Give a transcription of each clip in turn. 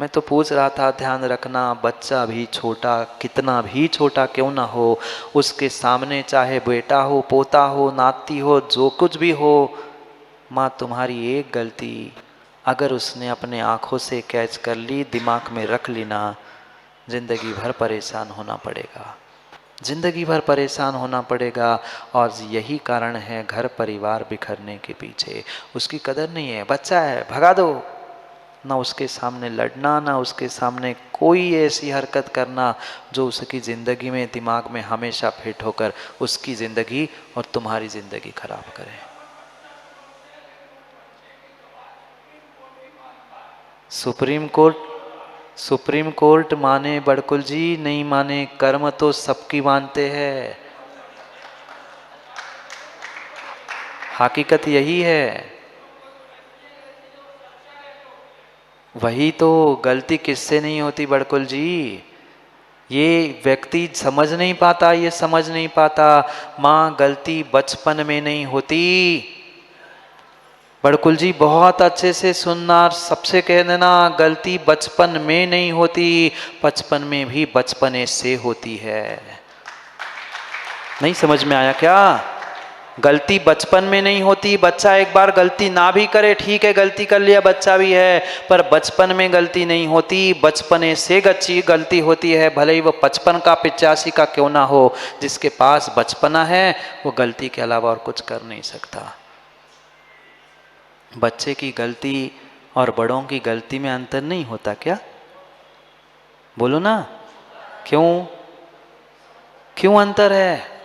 मैं तो पूछ रहा था, ध्यान रखना, बच्चा भी छोटा, कितना भी छोटा क्यों ना हो, उसके सामने चाहे बेटा हो, पोता हो, नाती हो, जो कुछ भी हो, माँ तुम्हारी एक गलती अगर उसने अपने आँखों से कैच कर ली, दिमाग में रख ली ना, जिंदगी भर परेशान होना पड़ेगा, जिंदगी भर परेशान होना पड़ेगा। और यही कारण है घर परिवार बिखरने के पीछे। उसकी कदर नहीं है, बच्चा है, भगा दो, ना उसके सामने लड़ना, ना उसके सामने कोई ऐसी हरकत करना जो उसकी ज़िंदगी में, दिमाग में हमेशा फिट होकर उसकी ज़िंदगी और तुम्हारी ज़िंदगी खराब करे। सुप्रीम कोर्ट माने बड़कुल जी, नहीं माने कर्म तो सबकी मानते हैं। हकीकत यही है। वही तो, गलती किससे नहीं होती बड़कुल जी, ये व्यक्ति समझ नहीं पाता, ये समझ नहीं पाता। माँ, गलती बचपन में नहीं होती। बड़कुल जी बहुत अच्छे से सुनना, सबसे कह देना, गलती बचपन में नहीं होती, बचपन में भी बचपने से होती है। नहीं समझ में आया क्या? गलती बचपन में नहीं होती। बच्चा एक बार गलती ना भी करे, ठीक है, गलती कर लिया, बच्चा भी है, पर बचपन में गलती नहीं होती, बचपने से गलती होती है। भले ही वो 55 का 85 का क्यों ना हो, जिसके पास बचपना है वो गलती के अलावा और कुछ कर नहीं सकता। बच्चे की गलती और बड़ों की गलती में अंतर नहीं होता क्या? बोलो ना, क्यों क्यों अंतर है?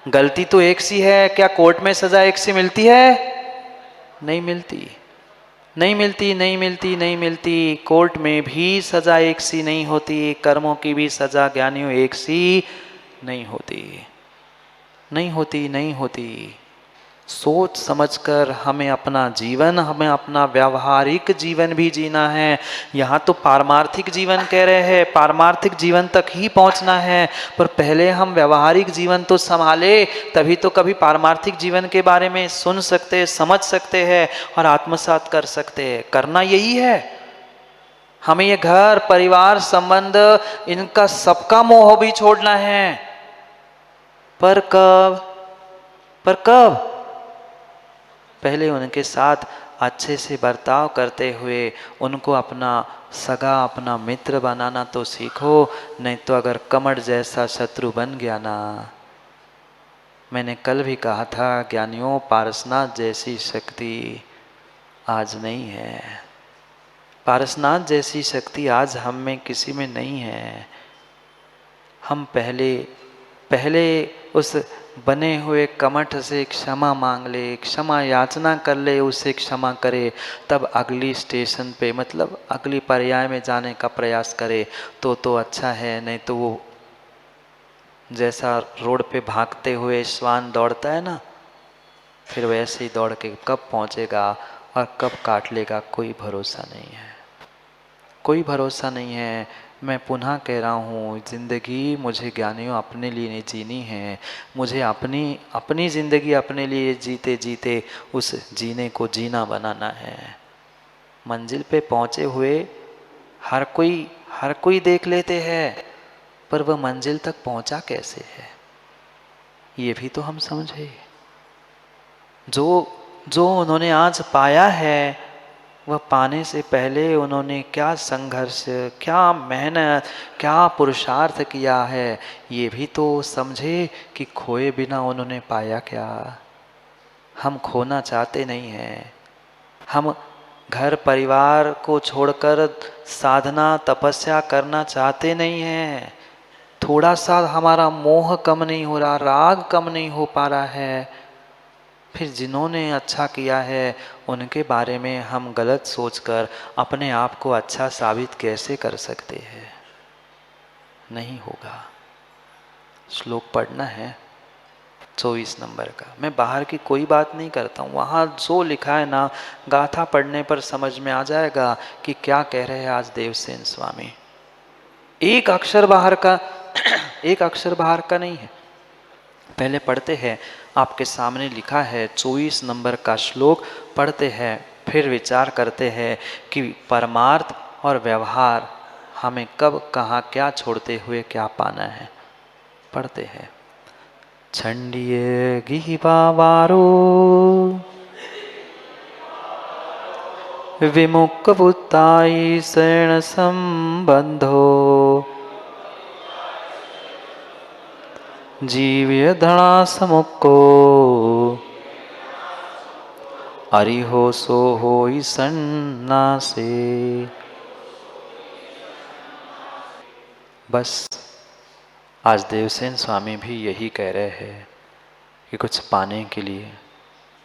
गलती तो एक सी है, क्या कोर्ट में सजा एक सी मिलती है? नहीं मिलती, नहीं मिलती, नहीं मिलती, नहीं मिलती। कोर्ट में भी सजा एक सी नहीं होती, कर्मों की भी सजा ज्ञानियों एक सी नहीं होती, नहीं होती, नहीं होती। सोच समझकर हमें अपना जीवन, हमें अपना व्यावहारिक जीवन भी जीना है। यहाँ तो पारमार्थिक जीवन कह रहे हैं, पारमार्थिक जीवन तक ही पहुँचना है, पर पहले हम व्यावहारिक जीवन तो संभाले, तभी तो कभी पारमार्थिक जीवन के बारे में सुन सकते, समझ सकते हैं और आत्मसात कर सकते हैं। करना यही है हमें, ये घर परिवार संबंध, इनका सबका मोह भी छोड़ना है। पर कब? पर कब? पहले उनके साथ अच्छे से बर्ताव करते हुए उनको अपना सगा, अपना मित्र बनाना तो सीखो, नहीं तो अगर कमर जैसा शत्रु बन गया ना, मैंने कल भी कहा था ज्ञानियों, पारसनाथ जैसी शक्ति आज नहीं है। पारसनाथ जैसी शक्ति आज हम में किसी में नहीं है। हम पहले उस बने हुए कमठ से क्षमा मांग ले, क्षमा याचना कर ले, उसे क्षमा करे, तब अगली स्टेशन पे, मतलब अगली पर्याय में जाने का प्रयास करे तो अच्छा है। नहीं तो वो जैसा रोड पे भागते हुए श्वान दौड़ता है ना, फिर वैसे ही दौड़ के कब पहुंचेगा और कब काट लेगा, कोई भरोसा नहीं है, कोई भरोसा नहीं है। मैं पुनः कह रहा हूँ, ज़िंदगी मुझे ज्ञानियों अपने लिए नहीं जीनी है, मुझे अपनी ज़िंदगी अपने लिए जीते जीते उस जीने को जीना बनाना है। मंजिल पे पहुँचे हुए हर कोई देख लेते हैं, पर वह मंजिल तक पहुँचा कैसे है, ये भी तो हम समझे। जो उन्होंने आज पाया है, वह पाने से पहले उन्होंने क्या संघर्ष, क्या मेहनत, क्या पुरुषार्थ किया है, ये भी तो समझे कि खोए बिना उन्होंने पाया क्या। हम खोना चाहते नहीं हैं, हम घर परिवार को छोड़कर साधना तपस्या करना चाहते नहीं हैं। थोड़ा सा हमारा मोह कम नहीं हो रहा, राग कम नहीं हो पा रहा है, फिर जिन्होंने अच्छा किया है उनके बारे में हम गलत सोचकर अपने आप को अच्छा साबित कैसे कर सकते हैं? नहीं होगा। श्लोक पढ़ना है 24 नंबर का। मैं बाहर की कोई बात नहीं करता हूँ, वहाँ जो लिखा है ना, गाथा पढ़ने पर समझ में आ जाएगा कि क्या कह रहे हैं आज देवसेन स्वामी। एक अक्षर बाहर का एक अक्षर बाहर का नहीं है। पहले पढ़ते हैं, आपके सामने लिखा है 24 नंबर का श्लोक, पढ़ते हैं, फिर विचार करते हैं कि परमार्थ और व्यवहार हमें कब कहाँ क्या छोड़ते हुए क्या पाना है पढ़ते हैं। छंडिये गिहिवावारो विमुख बुताई शरण संबंधो जीव्य धड़ा समुको अरिहो सो होई सन्नासे। बस आज देवसेन स्वामी भी यही कह रहे हैं कि कुछ पाने के लिए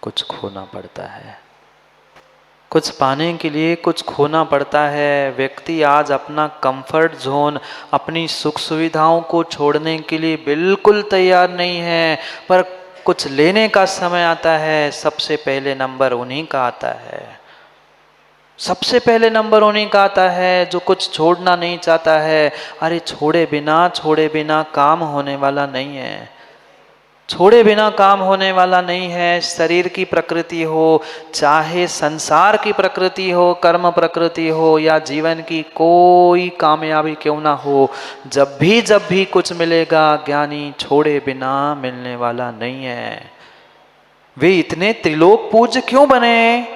कुछ खोना पड़ता है, कुछ पाने के लिए कुछ खोना पड़ता है। व्यक्ति आज अपना कंफर्ट जोन, अपनी सुख सुविधाओं को छोड़ने के लिए बिल्कुल तैयार नहीं है, पर कुछ लेने का समय आता है, सबसे पहले नंबर उन्हीं का आता है, सबसे पहले नंबर उन्हीं का आता है जो कुछ छोड़ना नहीं चाहता है। अरे छोड़े बिना काम होने वाला नहीं है, छोड़े बिना काम होने वाला नहीं है। शरीर की प्रकृति हो, चाहे संसार की प्रकृति हो, कर्म प्रकृति हो, या जीवन की कोई कामयाबी क्यों ना हो, जब भी कुछ मिलेगा, ज्ञानी छोड़े बिना मिलने वाला नहीं है। वे इतने त्रिलोक पूज्य क्यों बने,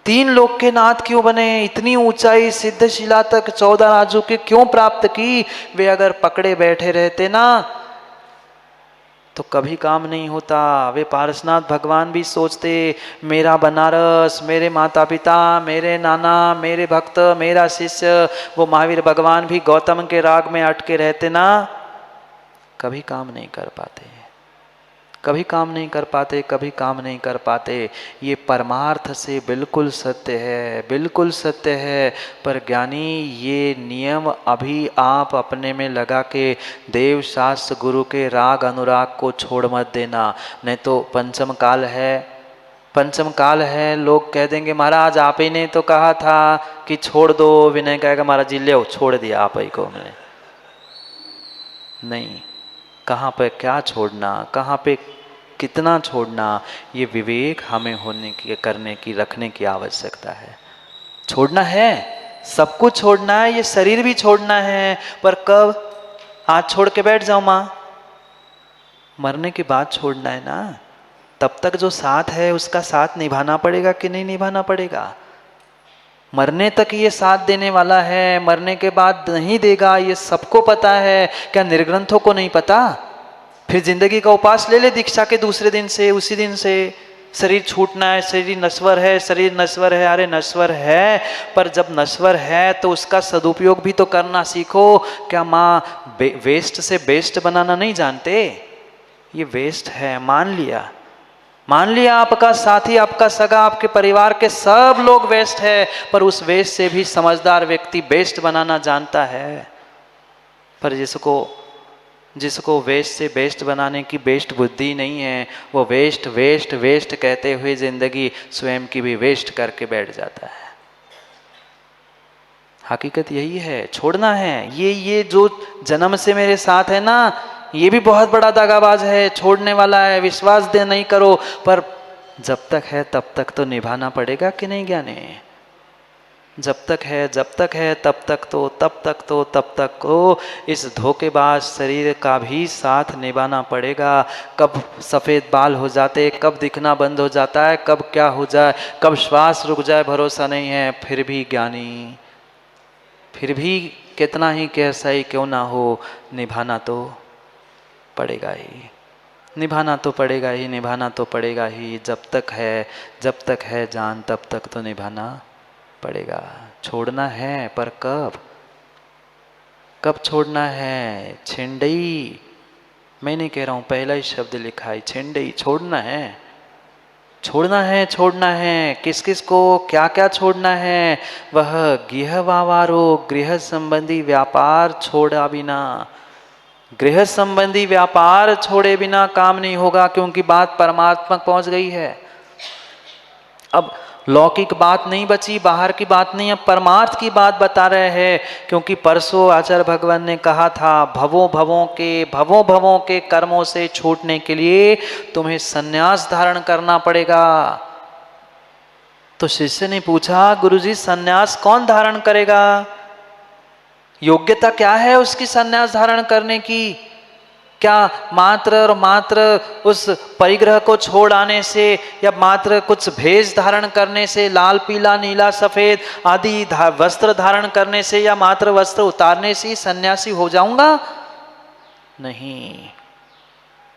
3 लोक के नाथ क्यों बने, इतनी ऊंचाई सिद्धशिला तक 14 राजों के क्यों प्राप्त की। वे अगर पकड़े बैठे रहते ना तो कभी काम नहीं होता। वे पारसनाथ भगवान भी सोचते, मेरा बनारस, मेरे माता पिता, मेरे नाना, मेरे भक्त, मेरा शिष्य, वो महावीर भगवान भी गौतम के राग में अटके रहते ना, कभी काम नहीं कर पाते, कभी काम नहीं कर पाते, कभी काम नहीं कर पाते। ये परमार्थ से बिल्कुल सत्य है, बिल्कुल सत्य है। पर ज्ञानी ये नियम अभी आप अपने में लगा के देव शास्त्र गुरु के राग अनुराग को छोड़ मत देना, नहीं तो पंचम काल है, पंचम काल है। लोग कह देंगे महाराज आप ही ने तो कहा था कि छोड़ दो, विनय कहेगा महाराज जी ले छोड़ दिया आप ही को मैंने। नहीं, कहाँ पे क्या छोड़ना, कहाँ पे कितना छोड़ना, ये विवेक हमें होने की, करने की, रखने की आवश्यकता है। छोड़ना है, सब कुछ छोड़ना है, ये शरीर भी छोड़ना है, पर कब? आज छोड़ के बैठ जाओ माँ, मरने के बाद छोड़ना है ना। तब तक जो साथ है उसका साथ निभाना पड़ेगा कि नहीं निभाना पड़ेगा। मरने तक ये साथ देने वाला है, मरने के बाद नहीं देगा, ये सबको पता है। क्या निर्ग्रंथों को नहीं पता? फिर जिंदगी का उपास ले ले दीक्षा के दूसरे दिन से, उसी दिन से। शरीर छूटना है, शरीर नश्वर है, शरीर नश्वर है। अरे नश्वर है, पर जब नश्वर है तो उसका सदुपयोग भी तो करना सीखो। क्या माँ वेस्ट से बेस्ट बनाना नहीं जानते? ये वेस्ट है, मान लिया, मान लिया आपका साथी, आपका सगा, आपके परिवार के सब लोग वेस्ट है, पर उस वेस्ट से भी समझदार व्यक्ति बेस्ट बनाना जानता है। पर जिसको वेस्ट से बेस्ट बनाने की बेस्ट बुद्धि नहीं है, वो वेस्ट वेस्ट वेस्ट कहते हुए जिंदगी स्वयं की भी वेस्ट करके बैठ जाता है। हकीकत यही है, छोड़ना है। ये जो जन्म से मेरे साथ है ना, ये भी बहुत बड़ा दगाबाज है, छोड़ने वाला है, विश्वास दे नहीं करो। पर जब तक है तब तक तो निभाना पड़ेगा कि नहीं ज्ञानी? जब तक है तब तक तो इस धोखेबाज शरीर का भी साथ निभाना पड़ेगा। कब सफ़ेद बाल हो जाते, कब दिखना बंद हो जाता है, कब क्या हो जाए, कब श्वास रुक जाए, भरोसा नहीं है। फिर भी ज्ञानी, फिर भी कितना ही कैसा ही क्यों ना हो, निभाना तो पड़ेगा ही, निभाना तो पड़ेगा ही, निभाना तो पड़ेगा ही। जब तक है जान तब तक तो निभाना पड़ेगा। छोड़ना है, पर कब छोड़ना है? छिंडई, मैं नहीं कह रहा हूँ, पहला ही शब्द लिखा है छिंडई। छोड़ना है, छोड़ना है, छोड़ना है। किस किस को क्या क्या छोड़ना है? वह गिह वावारो, गृह संबंधी व्यापार छोड़ा बिना, गृह संबंधी व्यापार छोड़े बिना काम नहीं होगा, क्योंकि बात परमात्मा पहुंच गई है। अब लौकिक बात नहीं बची, बाहर की बात नहीं, अब परमार्थ की बात बता रहे हैं। क्योंकि परसों आचार्य भगवान ने कहा था, भवों भवों के कर्मों से छूटने के लिए तुम्हें संन्यास धारण करना पड़ेगा। तो शिष्य ने पूछा, गुरुजी सन्यास कौन धारण करेगा? योग्यता क्या है उसकी सन्यास धारण करने की? क्या मात्र और मात्र उस परिग्रह को छोड़ आने से, या मात्र कुछ भेष धारण करने से, लाल पीला नीला सफेद आदि वस्त्र धारण करने से, या मात्र वस्त्र उतारने से ही सन्यासी हो जाऊंगा? नहीं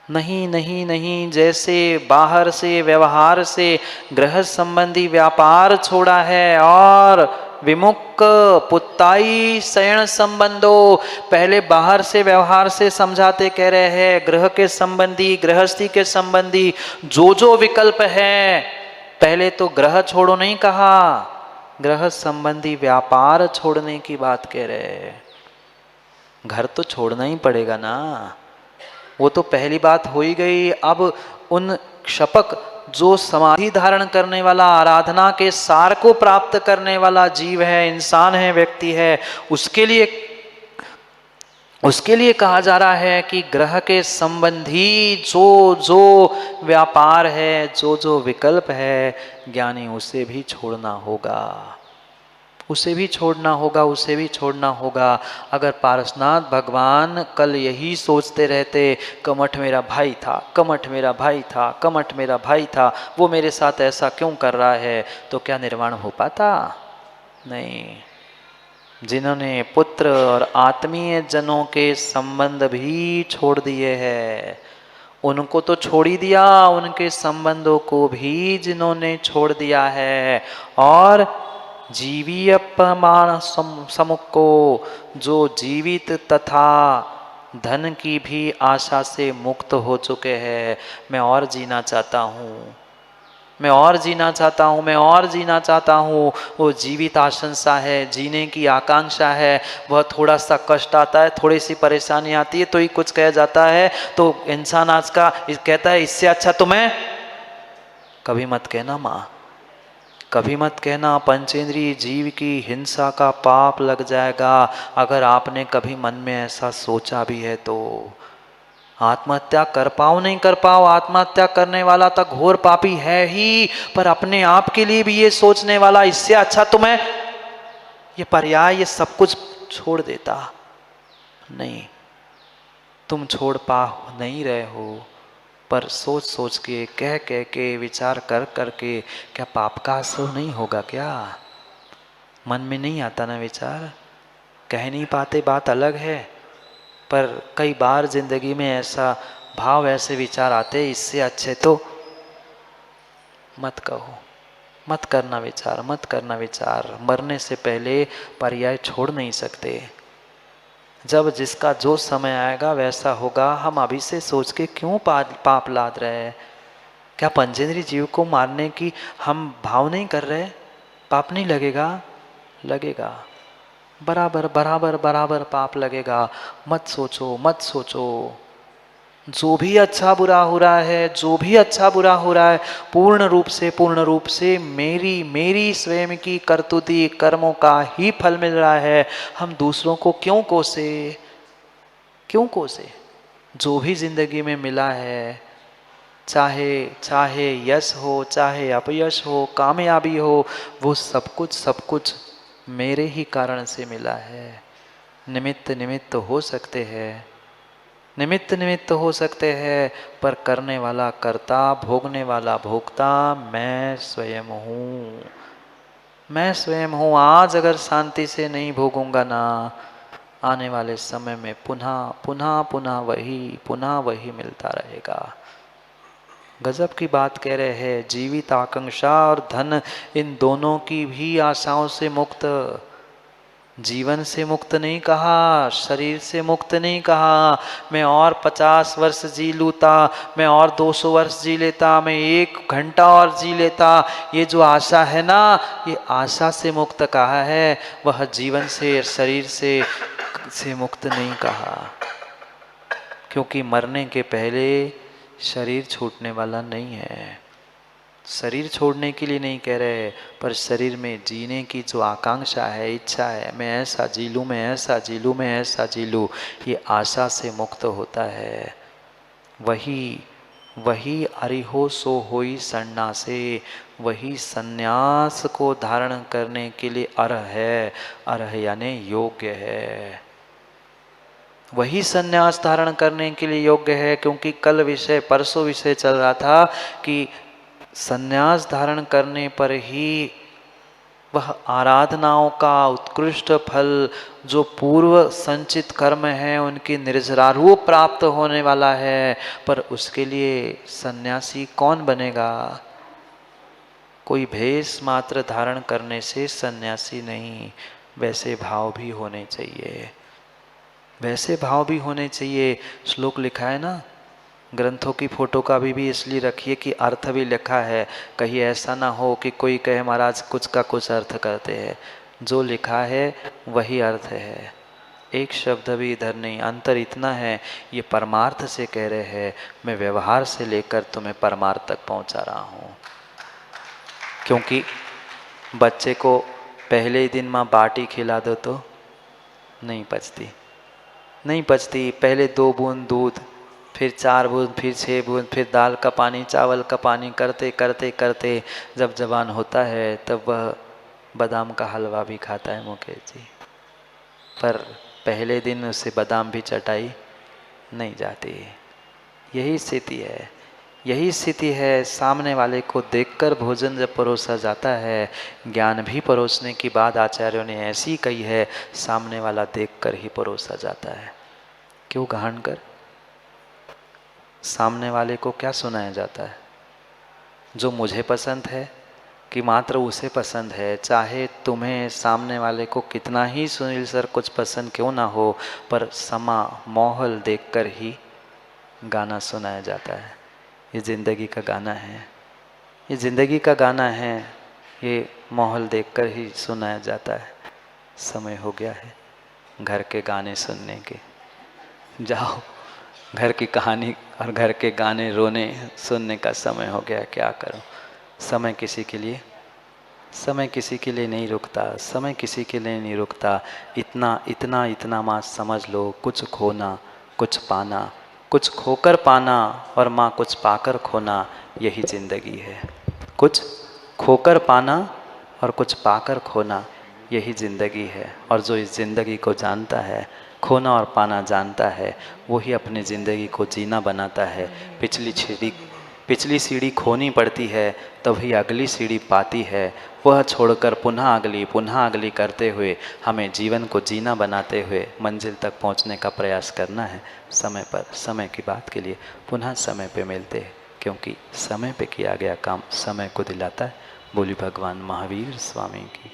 नहीं नहीं नहीं। जैसे बाहर से व्यवहार से गृह संबंधी व्यापार छोड़ा है और विमुख पुत्ताई शयन संबंधो, पहले बाहर से व्यवहार से समझाते कह रहे हैं गृह के संबंधी, गृहस्थी के संबंधी जो जो विकल्प है, पहले तो ग्रह छोड़ो नहीं कहा, ग्रह संबंधी व्यापार छोड़ने की बात कह रहे हैं। घर तो छोड़ना ही पड़ेगा ना, वो तो पहली बात हो ही गई। अब उन क्षपक जो समाधि धारण करने वाला, आराधना के सार को प्राप्त करने वाला जीव है, इंसान है, व्यक्ति है, उसके लिए कहा जा रहा है कि ग्रह के संबंधी जो जो व्यापार है, जो जो विकल्प है, ज्ञानी उसे भी छोड़ना होगा, उसे भी छोड़ना होगा, उसे भी छोड़ना होगा। अगर पारसनाथ भगवान कल यही सोचते रहते, कमठ मेरा भाई था, कमठ मेरा भाई था, कमठ मेरा भाई था, वो मेरे साथ ऐसा क्यों कर रहा है, तो क्या निर्वाण हो पाता? नहीं। जिन्होंने पुत्र और आत्मीय जनों के संबंध भी छोड़ दिए हैं, उनको तो छोड़ ही दिया, उनके संबंधों को भी जिन्होंने छोड़ दिया है, और जीवीय प्रमाण समुख को, जो जीवित तथा धन की भी आशा से मुक्त हो चुके हैं। मैं और जीना चाहता हूँ, मैं और जीना चाहता हूँ, मैं और जीना चाहता हूँ। वो जीवित आशंसा है, जीने की आकांक्षा है, वह थोड़ा सा कष्ट आता है, थोड़ी सी परेशानी आती है तो ही कुछ कह जाता है, तो इंसान आज का कहता है इससे अच्छा तो मैं, कभी मत कहना माँ, कभी मत कहना पंचेंद्रिय जीव की हिंसा का पाप लग जाएगा। अगर आपने कभी मन में ऐसा सोचा भी है तो आत्महत्या कर पाओ नहीं कर पाओ, आत्महत्या करने वाला तो घोर पापी है ही, पर अपने आप के लिए भी ये सोचने वाला इससे अच्छा तो मैं ये पर्याय, ये सब कुछ छोड़ देता। नहीं, तुम छोड़ पा नहीं रहे हो, पर सोच सोच के, कह कह के, विचार कर कर के, क्या पाप का असर नहीं होगा क्या? मन में नहीं आता ना विचार, कह नहीं पाते बात अलग है, पर कई बार जिंदगी में ऐसा भाव, ऐसे विचार आते, इससे अच्छे तो मत कहो, मत करना विचार, मत करना विचार। मरने से पहले पर्याय छोड़ नहीं सकते। जब जिसका जो समय आएगा वैसा होगा। हम अभी से सोच के क्यों पाप लाद रहे हैं? क्या पंचेंद्रिय जीव को मारने की हम भाव नहीं कर रहे? पाप नहीं लगेगा? लगेगा, बराबर बराबर बराबर पाप लगेगा। मत सोचो, मत सोचो। जो भी अच्छा बुरा हो रहा है, जो भी अच्छा बुरा हो रहा है, पूर्ण रूप से मेरी मेरी स्वयं की करतुती कर्मों का ही फल मिल रहा है। हम दूसरों को क्यों कोसे, क्यों कोसे? जो भी जिंदगी में मिला है, चाहे चाहे यश हो, चाहे अपयश हो, कामयाबी हो, वो सब कुछ मेरे ही कारण से मिला है। निमित्त निमित्त हो सकते हैं, निमित्त निमित्त हो सकते हैं, पर करने वाला कर्ता, भोगने वाला भोक्ता मैं स्वयं हूँ, मैं स्वयं हूँ। आज अगर शांति से नहीं भोगूंगा ना, आने वाले समय में पुनः पुनः पुनः वही मिलता रहेगा। गजब की बात कह रहे हैं। जीवित आकांक्षा और धन, इन दोनों की भी आशाओं से मुक्त, जीवन से मुक्त नहीं कहा, शरीर से मुक्त नहीं कहा। मैं और 50 वर्ष जी लूता, मैं और 200 वर्ष जी लेता, मैं 1 घंटा और जी लेता, ये जो आशा है ना, ये आशा से मुक्त कहा है, वह जीवन से, शरीर से मुक्त नहीं कहा। क्योंकि मरने के पहले शरीर छूटने वाला नहीं है। शरीर छोड़ने के लिए नहीं कह रहे, पर शरीर में जीने की जो आकांक्षा है, इच्छा है, मैं ऐसा जी लूँ, मैं ऐसा जी लूँ, मैं ऐसा जी लूँ, ये आशा से मुक्त होता है। वही अरिहो सो होई सन्यासे, वही सन्यास को धारण करने के लिए अर्ह है। अर्ह यानी योग्य है, वही सन्यास धारण करने के लिए योग्य है। क्योंकि कल विषय, परसों विषय चल रहा था कि सन्यास धारण करने पर ही वह आराधनाओं का उत्कृष्ट फल, जो पूर्व संचित कर्म है उनकी निर्जरारूप प्राप्त होने वाला है। पर उसके लिए सन्यासी कौन बनेगा? कोई भेष मात्र धारण करने से सन्यासी नहीं, वैसे भाव भी होने चाहिए, वैसे भाव भी होने चाहिए। श्लोक लिखा है ना, ग्रंथों की फोटो का भी इसलिए रखिए कि अर्थ भी लिखा है, कहीं ऐसा ना हो कि कोई कहे महाराज कुछ का कुछ अर्थ करते हैं। जो लिखा है वही अर्थ है, एक शब्द भी इधर नहीं। अंतर इतना है, ये परमार्थ से कह रहे हैं, मैं व्यवहार से लेकर तुम्हें परमार्थ तक पहुंचा रहा हूँ। क्योंकि बच्चे को पहले ही दिन माँ बाटी खिला दो तो नहीं पचती, नहीं पचती। पहले 2 बूंद दूध, फिर 4 बूंद, फिर 6 बूंद, फिर दाल का पानी, चावल का पानी करते करते करते जब जवान होता है तब वह बादाम का हलवा भी खाता है मुकेश जी। पर पहले दिन उससे बादाम भी चटाई नहीं जाती। यही स्थिति है, यही स्थिति है। सामने वाले को देखकर भोजन जब परोसा जाता है, ज्ञान भी परोसने की बात आचार्यों ने ऐसी कही है, सामने वाला देखकर ही परोसा जाता है। क्यों गहन कर? सामने वाले को क्या सुनाया जाता है? जो मुझे पसंद है कि मात्र उसे पसंद है। चाहे तुम्हें सामने वाले को कितना ही सुनील सर कुछ पसंद क्यों ना हो, पर समा माहौल देखकर ही गाना सुनाया जाता है। ये ज़िंदगी का गाना है, ये ज़िंदगी का गाना है, ये माहौल देखकर ही सुनाया जाता है। समय हो गया है घर के गाने सुनने के, जाओ घर की कहानी और घर के गाने रोने सुनने का समय हो गया। क्या करो, समय किसी के लिए, समय किसी के लिए नहीं रुकता, समय किसी के लिए नहीं रुकता। इतना इतना इतना माँ समझ लो, कुछ खोना कुछ पाना, कुछ खोकर पाना और माँ कुछ पाकर खोना, यही ज़िंदगी है। कुछ खोकर पाना और कुछ पाकर खोना, यही ज़िंदगी है। और जो इस ज़िंदगी को जानता है, खोना और पाना जानता है, वही अपनी ज़िंदगी को जीना बनाता है। पिछली सीढ़ी खोनी पड़ती है तभी अगली सीढ़ी पाती है। वह छोड़कर पुनः अगली करते हुए हमें जीवन को जीना बनाते हुए मंजिल तक पहुंचने का प्रयास करना है। समय पर, समय की बात के लिए पुनः समय पे मिलते हैं, क्योंकि समय पे किया गया काम समय को दिलाता है। बोली भगवान महावीर स्वामी की।